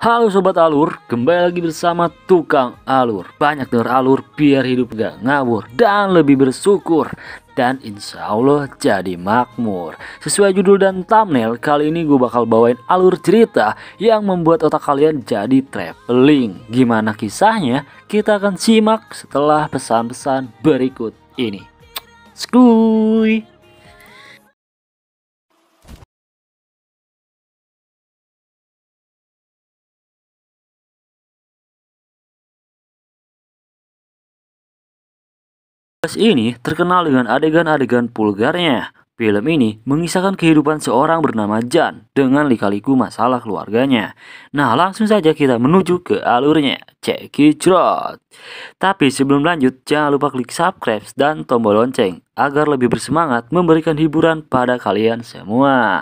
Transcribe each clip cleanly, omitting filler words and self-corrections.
Halo Sobat Alur, kembali lagi bersama Tukang Alur. Banyak denger alur biar hidup gak ngawur dan lebih bersyukur. Dan insya Allah jadi makmur. Sesuai judul dan thumbnail, kali ini gue bakal bawain alur cerita yang membuat otak kalian jadi traveling. Gimana kisahnya? Kita akan simak setelah pesan-pesan berikut ini. Skuy! Ini terkenal dengan adegan-adegan vulgarnya. Film ini mengisahkan kehidupan seorang bernama Jan dengan lika-liku masalah keluarganya. Nah, langsung saja kita menuju ke alurnya. Cekicrot. Tapi sebelum lanjut, jangan lupa klik subscribe dan tombol lonceng agar lebih bersemangat memberikan hiburan pada kalian semua.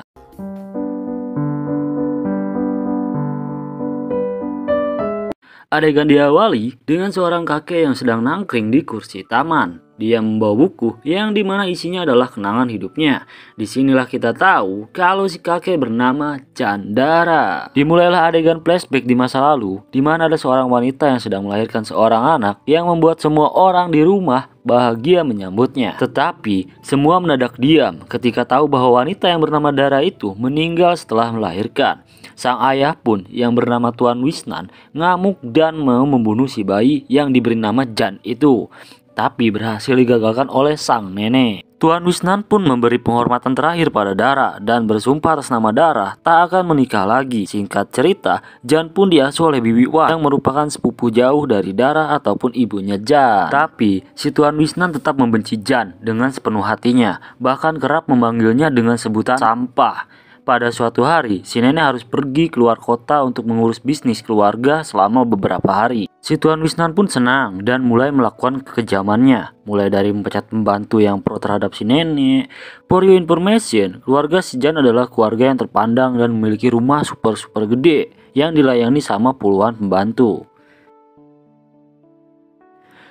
Adegan diawali dengan seorang kakek yang sedang nangkring di kursi taman. Dia membawa buku yang dimana isinya adalah kenangan hidupnya. Disinilah kita tahu kalau si kakek bernama Chandara. Dimulailah adegan flashback di masa lalu, di mana ada seorang wanita yang sedang melahirkan seorang anak yang membuat semua orang di rumah bahagia menyambutnya. Tetapi semua mendadak diam ketika tahu bahwa wanita yang bernama Dara itu meninggal setelah melahirkan. Sang ayah pun yang bernama Tuan Wisnan ngamuk dan mau membunuh si bayi yang diberi nama Jan itu. Tapi berhasil digagalkan oleh sang nenek. Tuan Wisnan pun memberi penghormatan terakhir pada Dara dan bersumpah atas nama Dara tak akan menikah lagi. Singkat cerita, Jan pun diasuh oleh Bibi Wat yang merupakan sepupu jauh dari Dara ataupun ibunya Jan. Tapi si Tuan Wisnan tetap membenci Jan dengan sepenuh hatinya, bahkan kerap memanggilnya dengan sebutan sampah. Pada suatu hari, si nenek harus pergi keluar kota untuk mengurus bisnis keluarga selama beberapa hari. Si Tuan Wisnan pun senang dan mulai melakukan kekejamannya. Mulai dari memecat pembantu yang pro terhadap si nenek. For your information, keluarga si Jan adalah keluarga yang terpandang dan memiliki rumah super gede yang dilayani sama puluhan pembantu.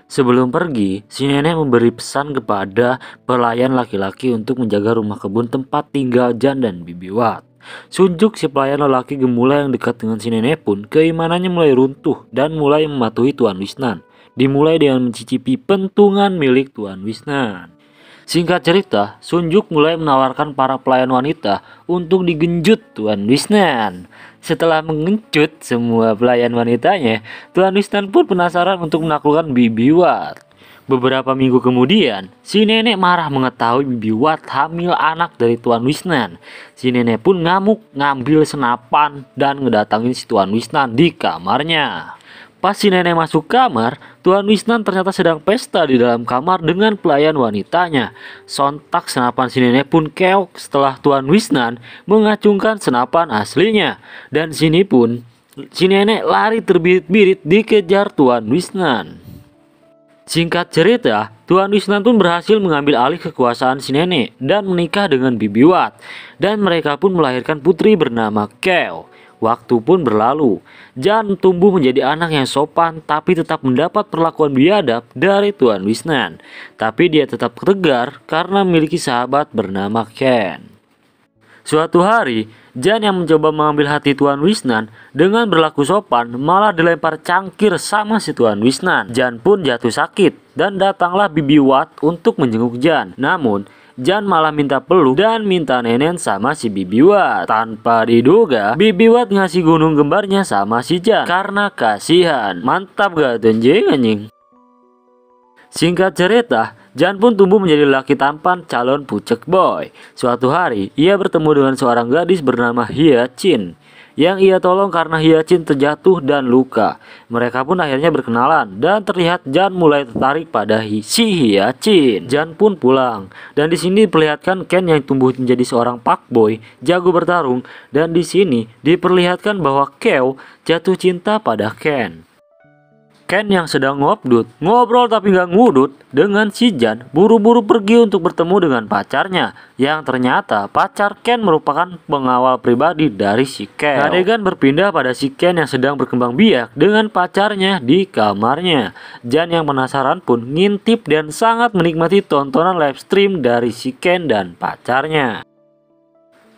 Sebelum pergi, si nenek memberi pesan kepada pelayan laki-laki untuk menjaga rumah kebun tempat tinggal Jan dan Bibi Wat. Sunjuk si pelayan lelaki gemula yang dekat dengan si nenek pun keimanannya mulai runtuh dan mulai mematuhi Tuan Wisnan. Dimulai dengan mencicipi pentungan milik Tuan Wisnan. Singkat cerita, Sunjuk mulai menawarkan para pelayan wanita untuk digenjut Tuan Wisnan. Setelah mengencut semua pelayan wanitanya, Tuan Wisnan pun penasaran untuk menaklukkan Bibi Wat. Beberapa minggu kemudian, si nenek marah mengetahui Bibi Wat hamil anak dari Tuan Wisnan. Si nenek pun ngamuk, ngambil senapan dan ngedatangin si Tuan Wisnan di kamarnya. Pas si nenek masuk kamar, Tuan Wisnan ternyata sedang pesta di dalam kamar dengan pelayan wanitanya. Sontak senapan si nenek pun keok setelah Tuan Wisnan mengacungkan senapan aslinya. Dan sini pun si nenek lari terbirit-birit dikejar Tuan Wisnan. Singkat cerita, Tuan Wisnan pun berhasil mengambil alih kekuasaan si nenek dan menikah dengan Bibi Wat. Dan mereka pun melahirkan putri bernama Keo. Waktu pun berlalu. Jan tumbuh menjadi anak yang sopan tapi tetap mendapat perlakuan biadab dari Tuan Wisnan. Tapi dia tetap tegar karena memiliki sahabat bernama Ken. Suatu hari, Jan yang mencoba mengambil hati Tuan Wisnan dengan berlaku sopan malah dilempar cangkir sama si Tuan Wisnan. Jan pun jatuh sakit dan datanglah Bibi Wat untuk menjenguk Jan. Namun Jan malah minta peluk dan minta nenen sama si Bibi Wat. Tanpa diduga, Bibi Wat ngasih gunung kembarnya sama si Jan karena kasihan. Mantap gak tuh anjing? Singkat cerita, Jan pun tumbuh menjadi laki tampan calon pucek boy. Suatu hari, ia bertemu dengan seorang gadis bernama Hyacin yang ia tolong karena Hyacin terjatuh dan luka. Mereka pun akhirnya berkenalan dan terlihat Jan mulai tertarik pada si Hyacin. Jan pun pulang dan di sini diperlihatkan Ken yang tumbuh menjadi seorang fuckboy jago bertarung, dan di sini diperlihatkan bahwa Keo jatuh cinta pada Ken. Ken yang sedang ngobrol tapi gak ngudut dengan si Jan buru-buru pergi untuk bertemu dengan pacarnya, yang ternyata pacar Ken merupakan pengawal pribadi dari si Ken. Adegan berpindah pada si Ken yang sedang berkembang biak dengan pacarnya di kamarnya. Jan yang penasaran pun ngintip dan sangat menikmati tontonan live stream dari si Ken dan pacarnya.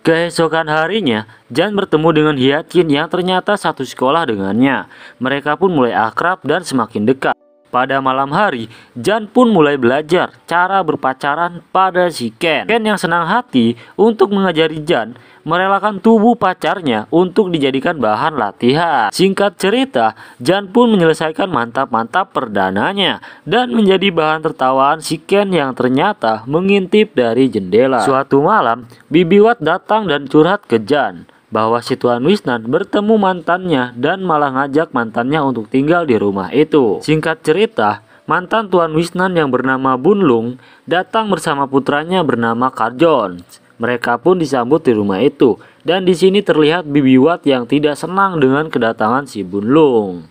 Keesokan harinya, Jan bertemu dengan Hyacin yang ternyata satu sekolah dengannya. Mereka pun mulai akrab dan semakin dekat. Pada malam hari, Jan pun mulai belajar cara berpacaran pada si Ken. Ken yang senang hati untuk mengajari Jan merelakan tubuh pacarnya untuk dijadikan bahan latihan. Singkat cerita, Jan pun menyelesaikan mantap-mantap perdananya dan menjadi bahan tertawaan si Ken yang ternyata mengintip dari jendela. Suatu malam, Bibi Wat datang dan curhat ke Jan bahwa si Tuan Wisnan bertemu mantannya dan malah ngajak mantannya untuk tinggal di rumah itu. Singkat cerita, mantan Tuan Wisnan yang bernama Bunlung datang bersama putranya bernama Karjon. Mereka pun disambut di rumah itu, dan di sini terlihat Bibi Wat yang tidak senang dengan kedatangan si Bunlung.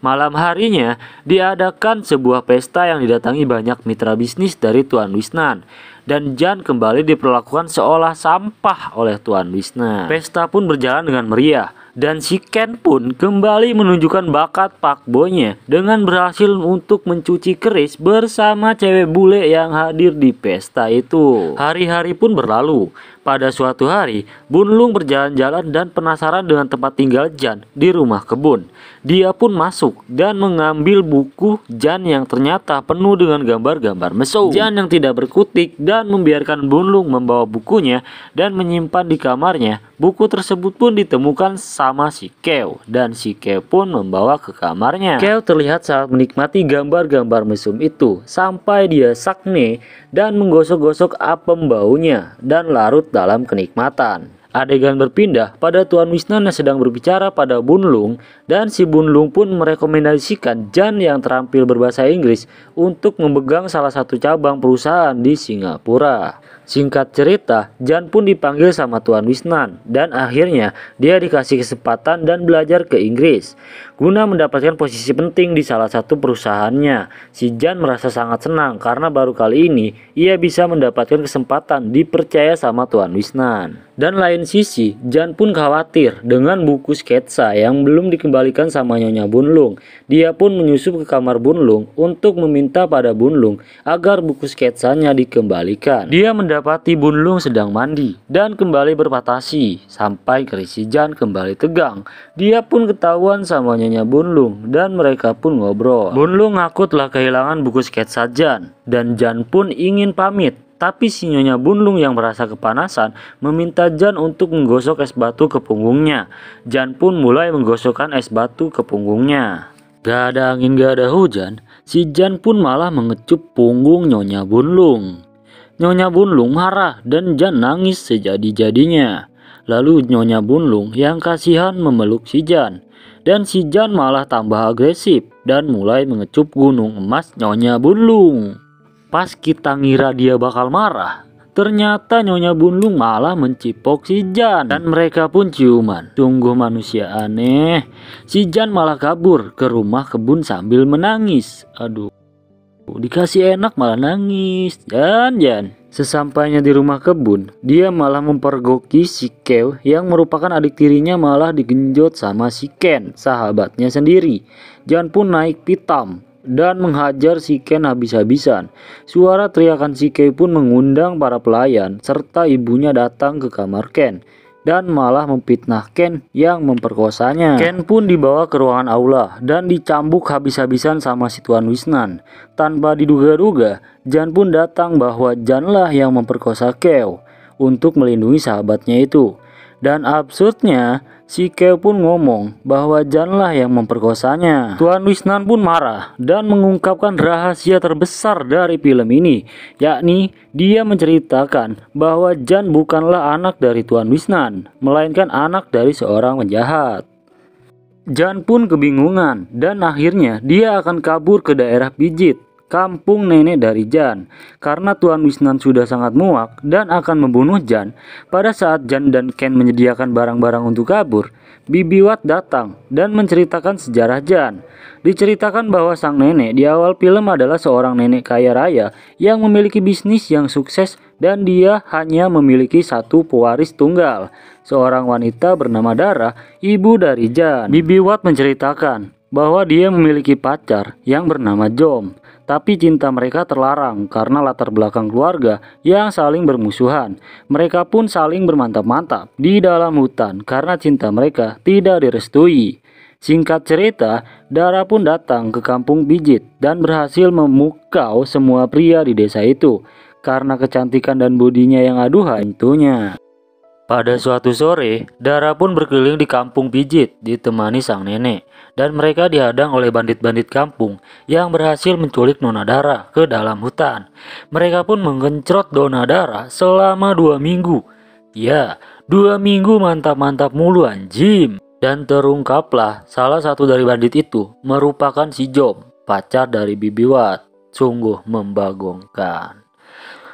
Malam harinya diadakan sebuah pesta yang didatangi banyak mitra bisnis dari Tuan Wisnan. Dan Jan kembali diperlakukan seolah sampah oleh Tuan Wisnan. Pesta pun berjalan dengan meriah. Dan si Ken pun kembali menunjukkan bakat fuckboynya dengan berhasil untuk mencuci keris bersama cewek bule yang hadir di pesta itu. Hari-hari pun berlalu. Pada suatu hari, Bunlung berjalan-jalan dan penasaran dengan tempat tinggal Jan di rumah kebun. Dia pun masuk dan mengambil buku Jan yang ternyata penuh dengan gambar-gambar mesum. Jan yang tidak berkutik dan membiarkan Bunlung membawa bukunya dan menyimpan di kamarnya. Buku tersebut pun ditemukan sama si Keo, dan si Keo pun membawa ke kamarnya. Keo terlihat sangat menikmati gambar-gambar mesum itu sampai dia sakne dan menggosok-gosok apem baunya dan larut dalam kenikmatan. Adegan berpindah pada Tuan Wisnan yang sedang berbicara pada Bunlung, dan si Bunlung pun merekomendasikan Jan yang terampil berbahasa Inggris untuk memegang salah satu cabang perusahaan di Singapura. Singkat cerita, Jan pun dipanggil sama Tuan Wisnan dan akhirnya dia dikasih kesempatan dan belajar ke Inggris. Guna mendapatkan posisi penting di salah satu perusahaannya, si Jan merasa sangat senang karena baru kali ini ia bisa mendapatkan kesempatan dipercaya sama Tuan Wisnan. Dan lain sisi, Jan pun khawatir dengan buku sketsa yang belum dikembalikan sama Nyonya Bunlung. Dia pun menyusup ke kamar Bunlung untuk meminta pada Bunlung agar buku sketsanya dikembalikan. Dia mendapati Bunlung sedang mandi dan kembali berpatasi sampai keris si Jan kembali tegang. Dia pun ketahuan sama Nyonya Bunlung dan mereka pun ngobrol. Bunlung ngaku telah kehilangan buku sketsa Jan dan Jan pun ingin pamit. Tapi si Nyonya Bunlung yang merasa kepanasan meminta Jan untuk menggosok es batu ke punggungnya. Jan pun mulai menggosokkan es batu ke punggungnya. Gak ada angin gak ada hujan, si Jan pun malah mengecup punggung Nyonya Bunlung. Nyonya Bunlung marah dan Jan nangis sejadi-jadinya. Lalu Nyonya Bunlung yang kasihan memeluk si Jan. Dan si Jan malah tambah agresif dan mulai mengecup gunung emas Nyonya Bunlung. Pas kita ngira dia bakal marah, ternyata Nyonya Bunlung malah mencipok si Jan dan mereka pun ciuman. Sungguh manusia aneh. Si Jan malah kabur ke rumah kebun sambil menangis. Aduh, dikasih enak malah nangis. Jan. Sesampainya di rumah kebun, dia malah mempergoki si Keo yang merupakan adik tirinya malah digenjot sama si Ken, sahabatnya sendiri. Jan pun naik pitam dan menghajar si Ken habis-habisan. Suara teriakan si Keo pun mengundang para pelayan serta ibunya datang ke kamar Ken dan malah memfitnah Ken yang memperkosanya. Ken pun dibawa ke ruangan aula dan dicambuk habis-habisan sama si Tuan Wisnan. Tanpa diduga-duga, Jan pun datang bahwa Janlah yang memperkosa Keo untuk melindungi sahabatnya itu. Dan absurdnya, si Keo pun ngomong bahwa Janlah yang memperkosanya. Tuan Wisnan pun marah dan mengungkapkan rahasia terbesar dari film ini, yakni dia menceritakan bahwa Jan bukanlah anak dari Tuan Wisnan, melainkan anak dari seorang penjahat. Jan pun kebingungan dan akhirnya dia akan kabur ke daerah Pijit, kampung nenek dari Jan, karena Tuan Wisnan sudah sangat muak dan akan membunuh Jan. Pada saat Jan dan Ken menyediakan barang-barang untuk kabur, Bibi Wat datang dan menceritakan sejarah Jan. Diceritakan bahwa sang nenek di awal film adalah seorang nenek kaya raya yang memiliki bisnis yang sukses dan dia hanya memiliki satu pewaris tunggal, seorang wanita bernama Dara, ibu dari Jan. Bibi Wat menceritakan bahwa dia memiliki pacar yang bernama Jom. Tapi cinta mereka terlarang karena latar belakang keluarga yang saling bermusuhan. Mereka pun saling bermantap-mantap di dalam hutan karena cinta mereka tidak direstui. Singkat cerita, Dara pun datang ke kampung Pijit dan berhasil memukau semua pria di desa itu karena kecantikan dan bodinya yang aduhai tentunya. Pada suatu sore, Dara pun berkeliling di kampung Pijit ditemani sang nenek, dan mereka dihadang oleh bandit-bandit kampung yang berhasil menculik Nona Dara ke dalam hutan. Mereka pun mengencrot Nona Dara selama 2 minggu. Ya, 2 minggu mantap-mantap mulu anjim. Dan terungkaplah salah satu dari bandit itu merupakan si Jom, pacar dari Bibi Wat. Sungguh membagongkan.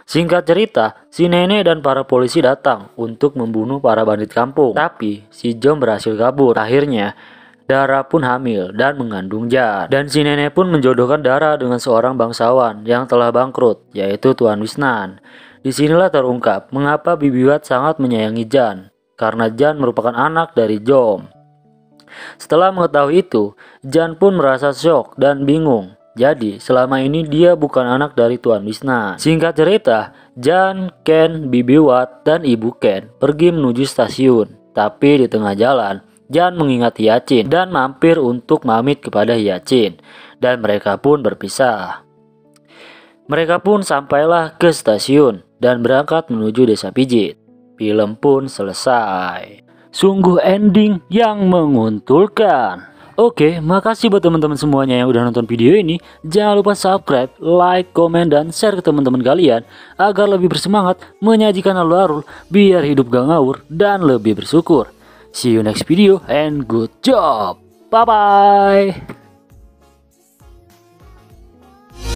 Singkat cerita, si nenek dan para polisi datang untuk membunuh para bandit kampung. Tapi si Jom berhasil kabur. Akhirnya, Dara pun hamil dan mengandung Jan. Dan si nenek pun menjodohkan Dara dengan seorang bangsawan yang telah bangkrut, yaitu Tuan Wisnan. Disinilah terungkap mengapa Bibi Wat sangat menyayangi Jan, karena Jan merupakan anak dari Jom. Setelah mengetahui itu, Jan pun merasa syok dan bingung. Jadi, selama ini dia bukan anak dari Tuan Wisnan. Singkat cerita, Jan, Ken, Bibi Wat, dan Ibu Ken pergi menuju stasiun. Tapi di tengah jalan, Jan mengingat Hyacin dan mampir untuk pamit kepada Hyacin. Dan mereka pun berpisah. Mereka pun sampailah ke stasiun dan berangkat menuju desa Pijit. Film pun selesai. Sungguh ending yang menguntulkan. Oke, makasih buat teman-teman semuanya yang udah nonton video ini. Jangan lupa subscribe, like, komen, dan share ke teman-teman kalian agar lebih bersemangat menyajikan alur-alur biar hidup gak ngawur dan lebih bersyukur. See you next video and good job. Bye-bye.